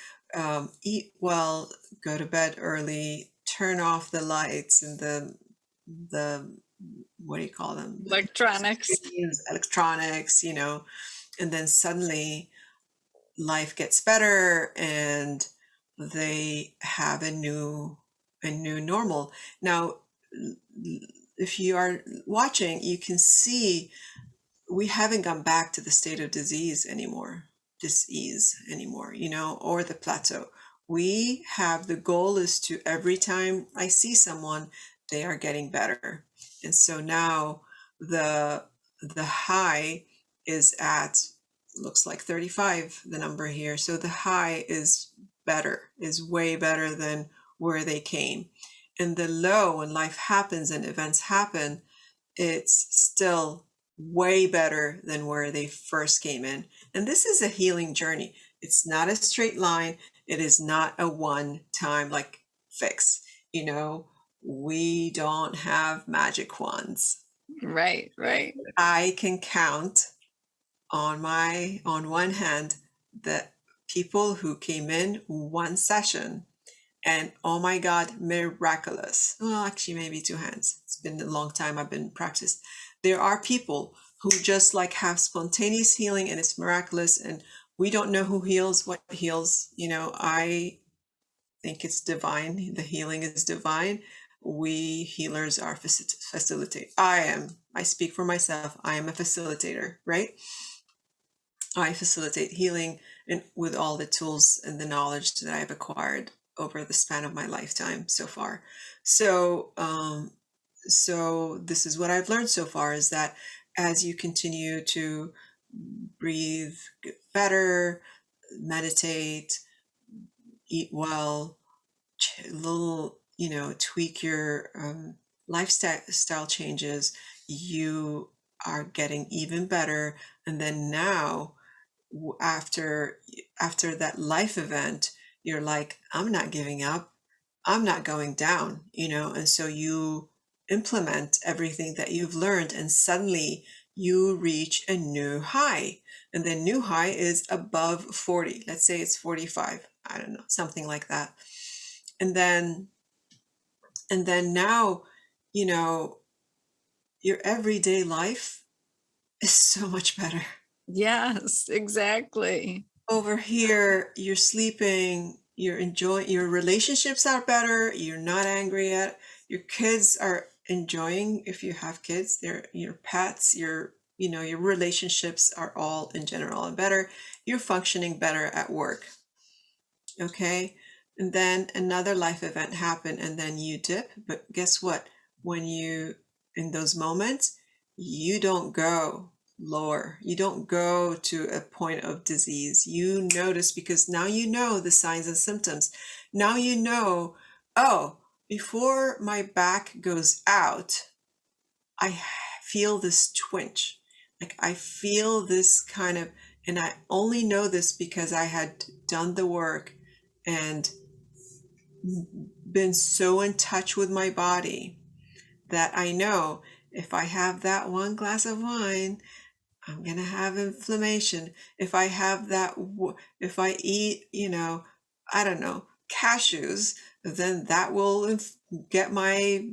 eat well, go to bed early, turn off the lights and the what do you call them? Electronics. Electronics, and then suddenly life gets better and they have a new normal. Now, if you are watching, you can see we haven't gone back to the state of disease anymore, or the plateau. We have, the goal is to, every time I see someone, they are getting better. And so now the high is at, looks like 35, the number here. So the high is way better than where they came. And the low, when life happens and events happen, it's still way better than where they first came in. And this is a healing journey. It's not a straight line. It is not a one-time like fix. We don't have magic wands. Right. I can count on one hand the people who came in one session and, oh my God, miraculous. Well, actually, maybe two hands. It's been a long time I've been practiced. There are people who just like have spontaneous healing and it's miraculous. And we don't know who heals, what heals. I think it's divine. The healing is divine. We healers are facilitate. I speak for myself. I am a facilitator, right? I facilitate healing and with all the tools and the knowledge that I've acquired over the span of my lifetime so far. So this is what I've learned so far, is that as you continue to breathe better, meditate, eat well, little, tweak your lifestyle changes, you are getting even better. And then now, after that life event, you're like, I'm not giving up, I'm not going down, and so you implement everything that you've learned and suddenly you reach a new high, and the new high is above 40. Let's say it's 45, I don't know, something like that. And then now, your everyday life is so much better. Yes, exactly. Over here, you're sleeping, you're enjoying, your relationships are better, you're not angry at, your kids are enjoying, if you have kids, your pets, your relationships are all in general better. You're functioning better at work. Okay. And then another life event happened and then you dip. But guess what? In those moments, you don't go lower. You don't go to a point of disease. You notice, because now you know the signs and symptoms. Now you know, oh, before my back goes out, I feel this twinge. Like I feel this kind of, and I only know this because I had done the work and been so in touch with my body that I know if I have that one glass of wine I'm going to have inflammation. If I have that, if I eat, I don't know, cashews, then that will get my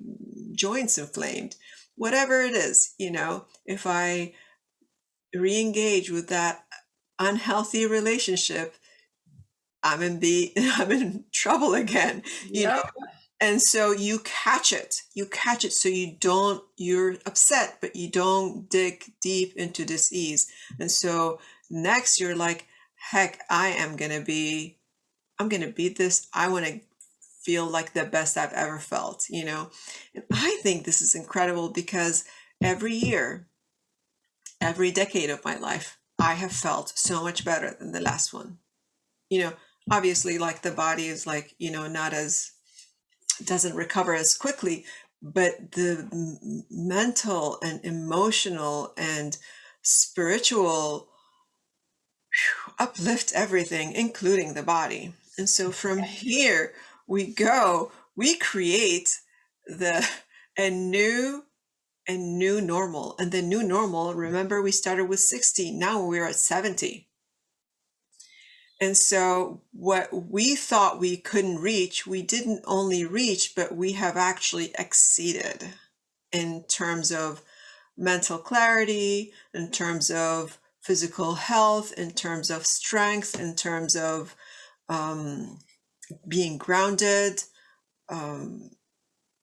joints inflamed. Whatever it is, if I re-engage with that unhealthy relationship, I'm in trouble again, you know. Yep. And so you catch it. You catch it so you're upset, but you don't dig deep into dis-ease. And so next you're like, heck, I'm going to beat this. I want to feel like the best I've ever felt, And I think this is incredible because every year, every decade of my life, I have felt so much better than the last one. Obviously, like the body is like, not as, doesn't recover as quickly, but the mental and emotional and spiritual uplift everything, including the body. And so from here we create the a new normal. And the new normal, remember, we started with 60, now we're at 70. And so what we thought we couldn't reach, we didn't only reach, but we have actually exceeded in terms of mental clarity, in terms of physical health, in terms of strength, in terms of being grounded,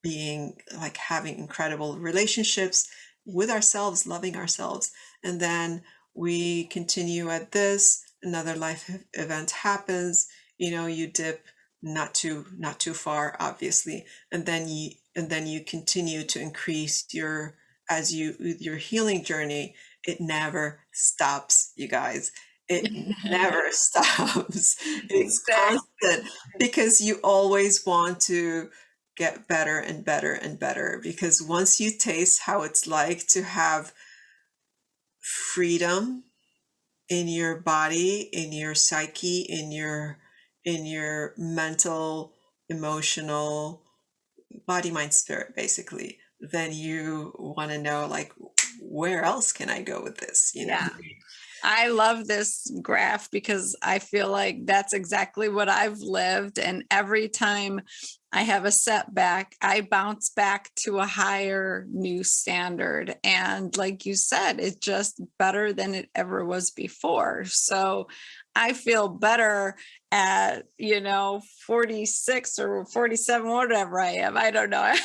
being like having incredible relationships with ourselves, loving ourselves. And then we continue at this, another life event happens, you dip not too far, obviously, and then you continue to increase your healing journey. It never stops, you guys. It never stops. It's constant, because you always want to get better and better and better, because once you taste how it's like to have freedom in your body, in your psyche, in your mental, emotional, body, mind, spirit, basically, then you want to know, like, where else can I go with this? Yeah. I love this graph because I feel like that's exactly what I've lived. And every time I have a setback, I bounce back to a higher new standard. And like you said, it's just better than it ever was before. So I feel better at, 46 or 47, whatever I am. I don't know. I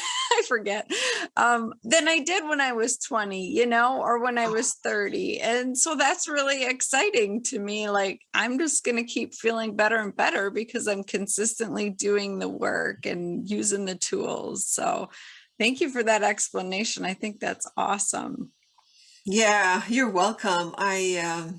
forget. Than I did when I was 20, or when I was 30. And so that's really exciting to me. Like, I'm just going to keep feeling better and better because I'm consistently doing the work and using the tools. So thank you for that explanation. I think that's awesome. Yeah, you're welcome. I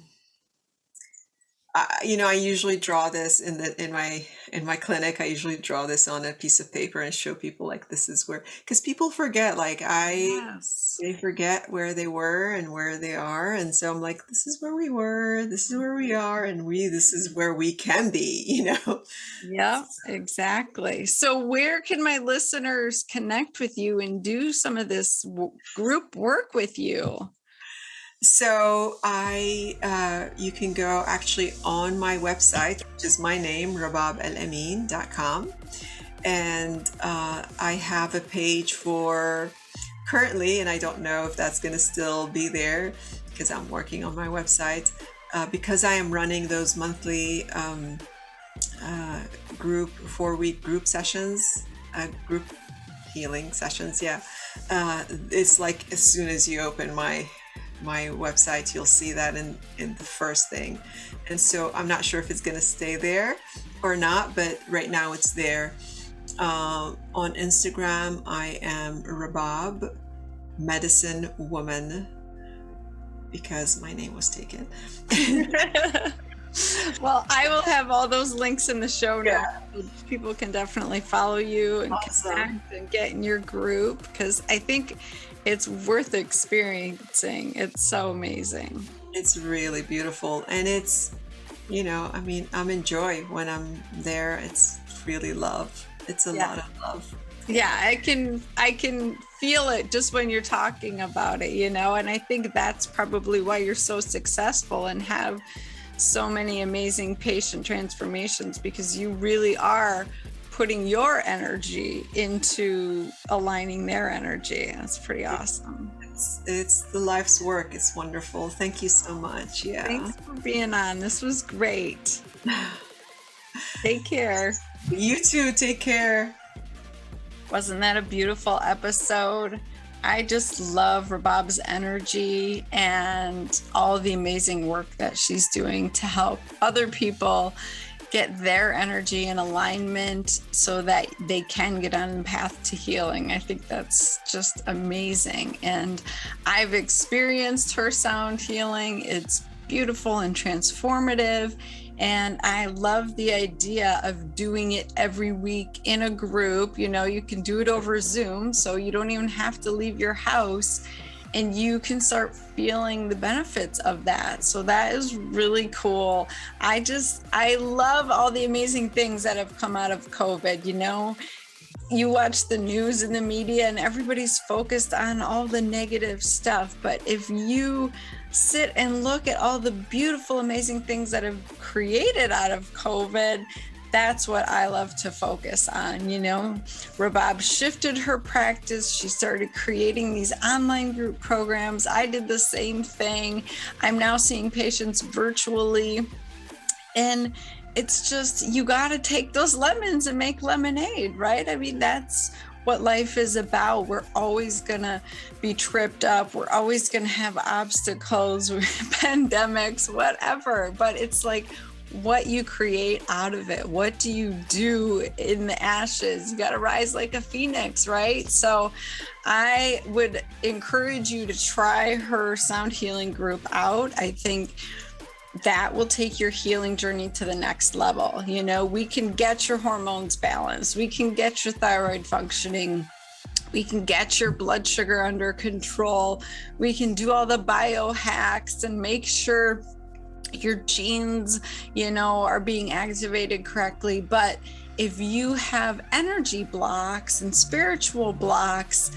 usually draw this in my clinic. I usually draw this on a piece of paper and show people, like, this is where, because people forget, like, Yes. they forget where they were and where they are. And so I'm like, this is where we were, this is where we are, and this is where we can be, Yep, exactly. So where can my listeners connect with you and do some of this group work with you? So you can go actually on my website, which is my name, rababalamin.com. And I have a page for currently, and I don't know if that's going to still be there because I'm working on my website, because I am running those monthly group 4-week group sessions, group healing sessions. Yeah. It's like, as soon as you open my website, you'll see that in the first thing. And so I'm not sure if it's going to stay there or not, but right now it's there. On Instagram, I am Rabab Medicine Woman, because my name was taken. Well, I will have all those links in the show notes. So people can definitely follow you and connect and get in your group, because I think it's worth experiencing. It's so amazing. It's really beautiful. And it's, I'm in joy when I'm there. It's really love. It's a lot of love. Yeah, I can feel it just when you're talking about it, and I think that's probably why you're so successful and have so many amazing patient transformations, because you really are putting your energy into aligning their energy. That's pretty awesome. It's the life's work. It's wonderful. Thank you so much. Yeah. Thanks for being on. This was great. Take care. You too. Take care. Wasn't that a beautiful episode? I just love Rabab's energy and all the amazing work that she's doing to help other people get their energy in alignment so that they can get on the path to healing. I think that's just amazing. And I've experienced her sound healing. It's beautiful and transformative. And I love the idea of doing it every week in a group. You can do it over Zoom, so you don't even have to leave your house, and you can start feeling the benefits of that. So that is really cool. I love all the amazing things that have come out of COVID. You watch the news and the media and everybody's focused on all the negative stuff. But if you sit and look at all the beautiful, amazing things that have created out of COVID, that's what I love to focus on. Rabab shifted her practice. She started creating these online group programs. I did the same thing. I'm now seeing patients virtually. And it's just, you got to take those lemons and make lemonade, right? I mean, that's what life is about. We're always going to be tripped up. We're always going to have obstacles, pandemics, whatever. But it's like what you create out of it. What do you do in the ashes? You got to rise like a phoenix, right? So I would encourage you to try her sound healing group out. I think that will take your healing journey to the next level. We can get your hormones balanced. We can get your thyroid functioning. We can get your blood sugar under control. We can do all the biohacks and make sure your genes, are being activated correctly. But if you have energy blocks and spiritual blocks,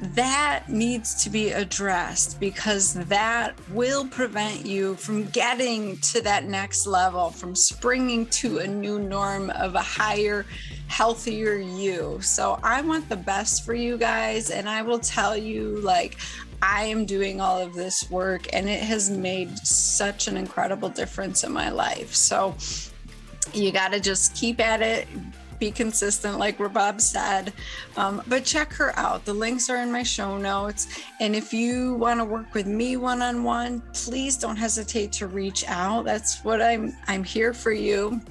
that needs to be addressed, because that will prevent you from getting to that next level, from springing to a new norm of a higher, healthier you. So I want the best for you guys. And I will tell you, I am doing all of this work and it has made such an incredible difference in my life. So you got to just keep at it. Be consistent, like Rabab said, but check her out. The links are in my show notes. And if you want to work with me one-on-one, please don't hesitate to reach out. That's what I'm here for you.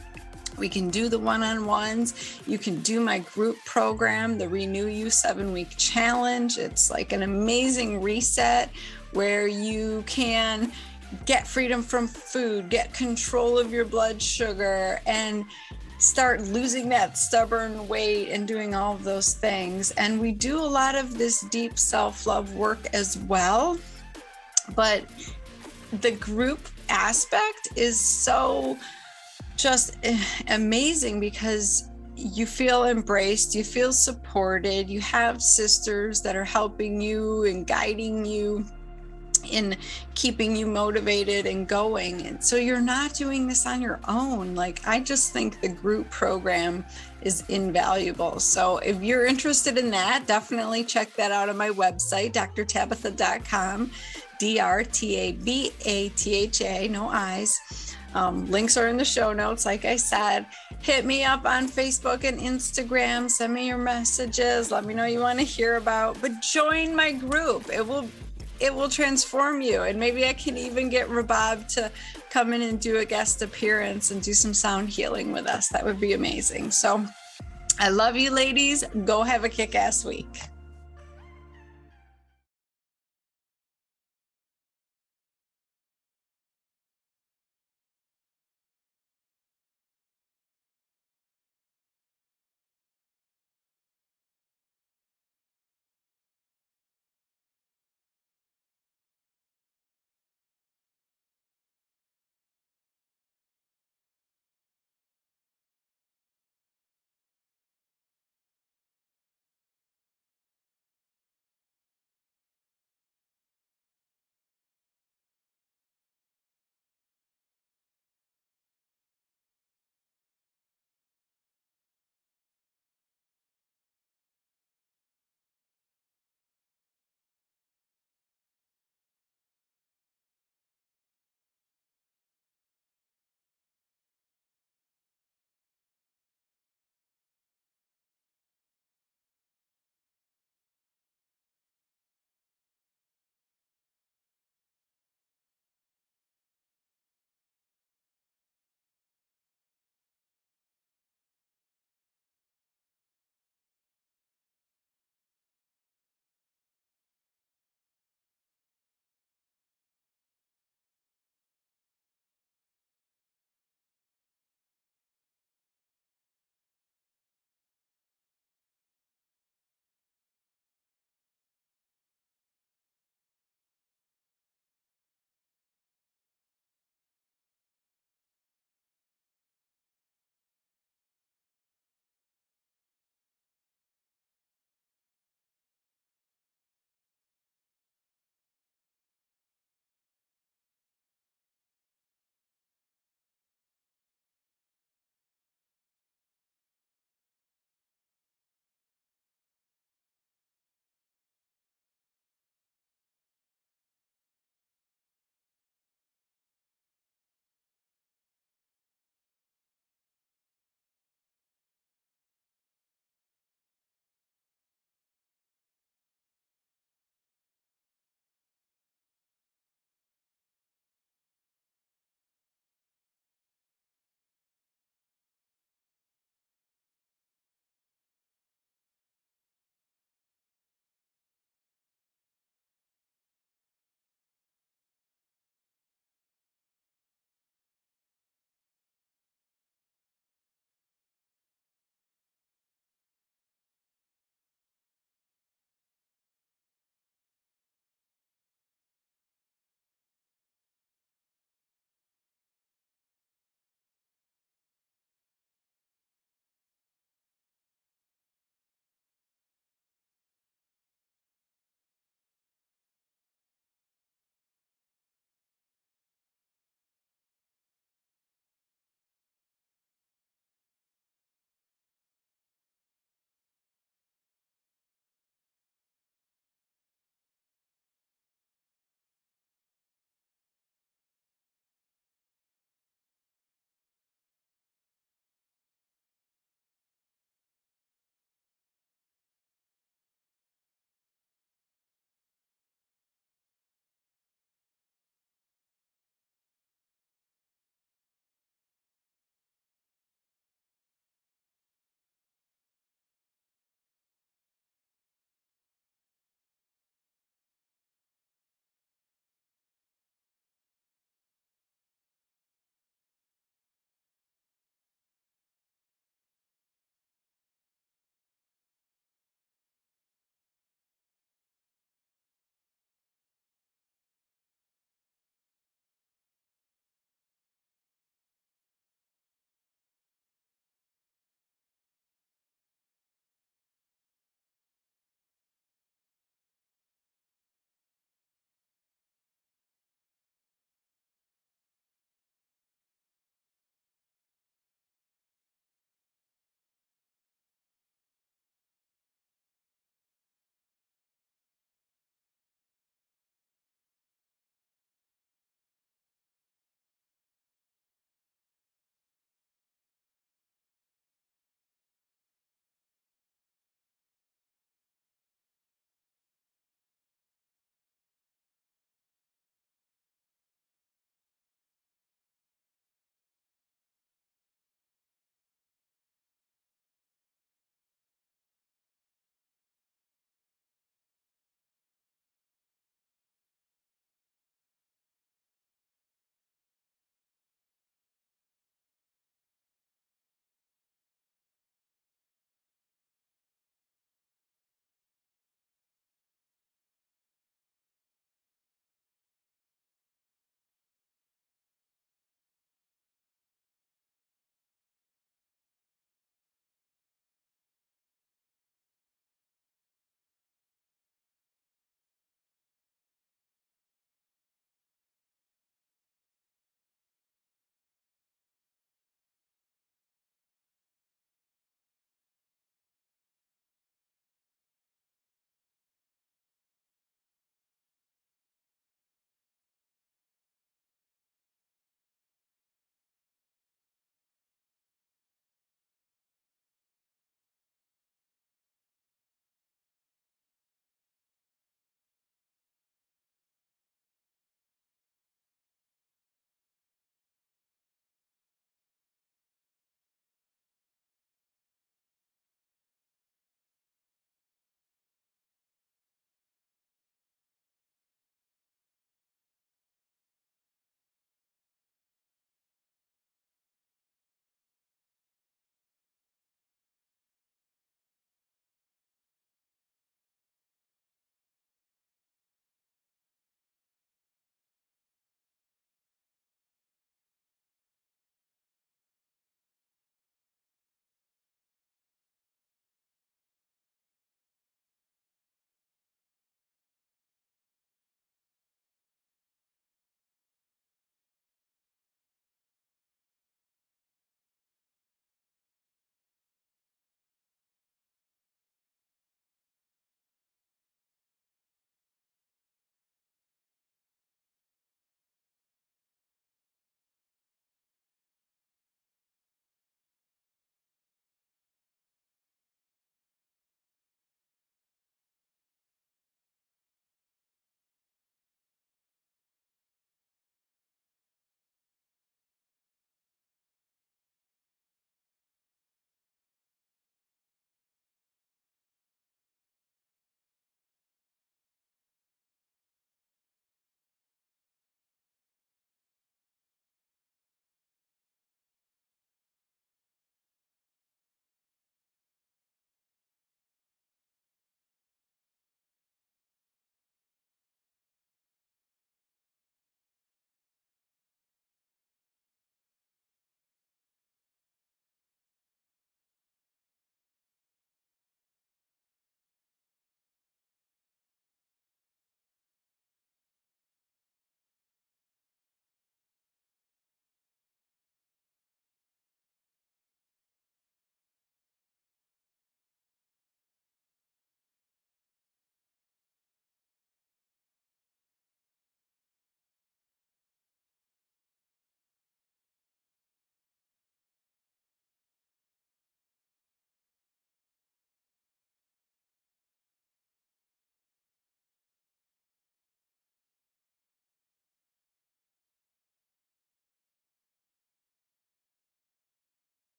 We can do the one-on-ones. You can do my group program, the Renew You 7-week challenge. It's like an amazing reset where you can get freedom from food, get control of your blood sugar, and start losing that stubborn weight and doing all of those things. And we do a lot of this deep self-love work as well. But the group aspect is so just amazing, because you feel embraced, you feel supported, you have sisters that are helping you and guiding you in keeping you motivated and going. And so you're not doing this on your own. I just think the group program is invaluable. So if you're interested in that, definitely check that out on my website, drtabatha.com, DRTABATHA, no I's. Links are in the show notes. Like I said, hit me up on Facebook and Instagram, send me your messages, let me know you want to hear about, but join my group. It will transform you. And maybe I can even get Rabab to come in and do a guest appearance and do some sound healing with us. That would be amazing. So I love you, ladies. Go have a kick-ass week.